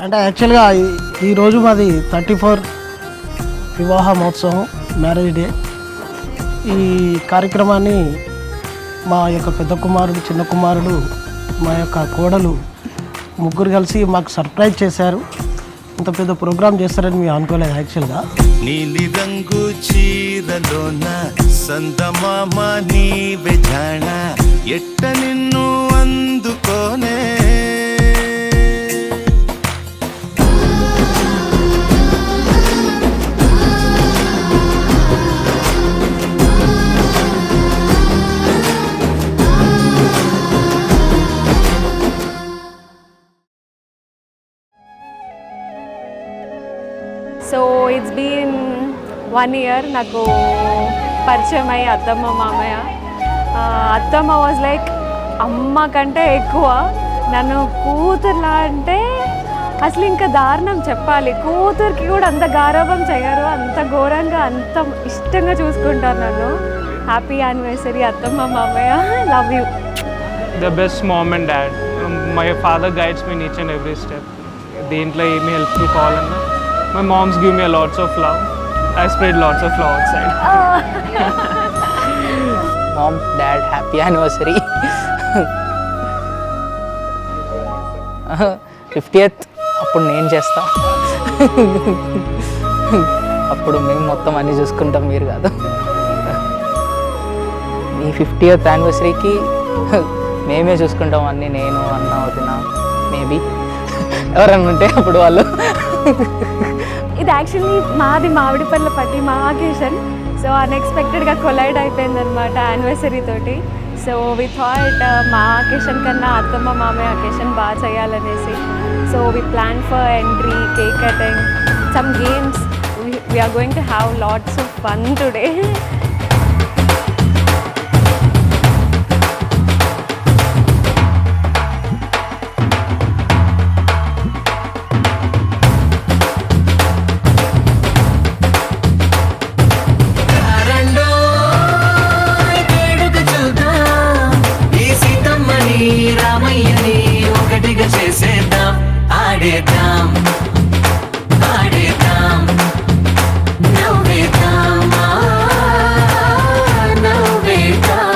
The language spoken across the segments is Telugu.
అంటే యాక్చువల్గా ఈరోజు మాది 34 వివాహ మహోత్సవం, మ్యారేజ్ డే. ఈ కార్యక్రమాన్ని మా యొక్క పెద్ద కుమారుడు, చిన్న కుమారుడు, మా యొక్క కోడలు ముగ్గురు కలిసి మాకు సర్ప్రైజ్ చేశారు. ఇంత పెద్ద ప్రోగ్రామ్ చేస్తారని మేము అనుకోలేదు యాక్చువల్గా. నీలి రంగు చీరలోన సందమామ నీవే జాణ ఎట్ట నిన్ను అందుకోనే. సో ఇట్స్ బీన్ 1 year నాకు పరిచయం అయ్యి అత్తమ్మ మామయ్య. అత్తమ్మ వాజ్ లైక్ అమ్మ కంటే ఎక్కువ నన్ను కూతురులా, అంటే అసలు ఇంకా దారుణం చెప్పాలి. కూతురికి కూడా అంత గారాబం చేయరు, అంత ఘోరంగా అంత ఇష్టంగా చూసుకుంటారు నన్ను. హ్యాపీ యానివర్సరీ అత్తమ్మ మామయ్య, love you. The best mom and dad. My father guides me in each and every step. దేంట్లో ఏమి హెల్ప్ఫుల్ కావాలన్నా my moms give me a lots of love. I spread lots of love outside. Mom, Dad, happy anniversary. 50th అప్పుడు నేను చేస్తా. అప్పుడు మేము మొత్తం అన్నీ చూసుకుంటాం, మీరు కాదు. మీ 50th యానివర్సరీకి మేమే చూసుకుంటాం అన్నీ, నేను అన్న వదిన, మేబీ ఎవరన్నా ఉంటే అప్పుడు వాళ్ళు. ఇది యాక్చువల్లీ మాది మామిడిపల్లి పట్టి మా అకేషన్. సో అన్ఎక్స్పెక్టెడ్గా కొలైడ్ అయిపోయింది అనమాట యానివర్సరీ తోటి. సో వి థాట్ మా అకేషన్ కన్నా అత్తమ్మ మామయ్య అకేషన్ బాగా చేయాలనేసి. So we plan for entry, cake cutting, some games. We're going to have lots of fun today. చేసేద్దాం, ఆడేద్దాం, ఆడేద్దాం, నవ్వేద్దాం, నవ్వేద్దాం.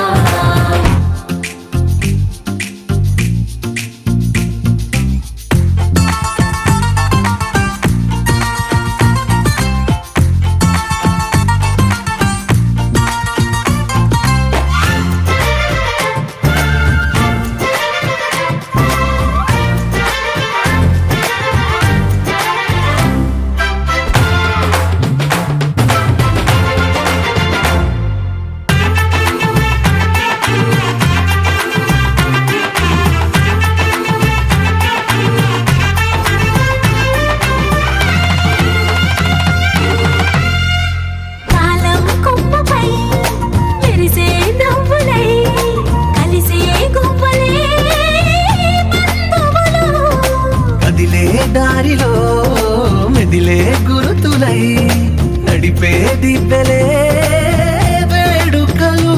దారిలో మెదిలే గురుతులై నడిపే దివ్వెలే వేడుకలు.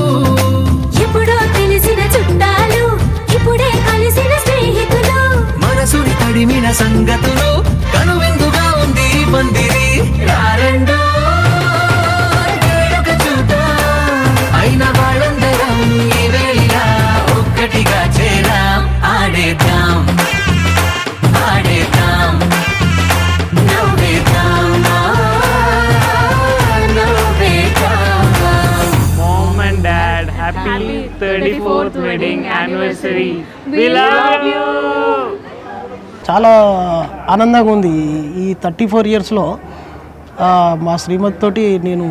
ఎప్పుడో తెలిసిన చుట్టాలు, ఇప్పుడే కలిసిన స్నేహితులు, మనసుని తడిమిన సంగతులు, కనువిందుగా ఉంది పందిరి. రారండో వేడుక చూద్దాం, అయిన వాళ్ళందరం ఈ వేళ ఒక్కటిగా చేరాం, ఆడేద్దాం, ఆడేద్దాం, నవ్వేద్దాం, నవ్వేద్దాం. Mom and Dad, happy 34th wedding anniversary. We love you. చాలా ఆనందంగా ఉంది. ఈ 34 ఇయర్స్లో మా శ్రీమతి తోటి నేను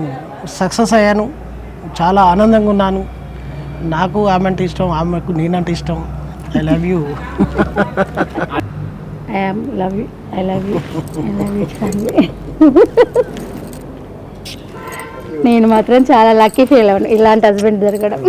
సక్సెస్ అయ్యాను. చాలా ఆనందంగా ఉన్నాను. నాకు ఆమె అంటే ఇష్టం, ఆమెకు నేనంటే ఇష్టం. I love you. Love you, I love you, I love you family. నేను మాత్రం చాలా లక్కీ ఫీల్ అవ్వను ఇలాంటి హస్బెండ్ దొరకడం.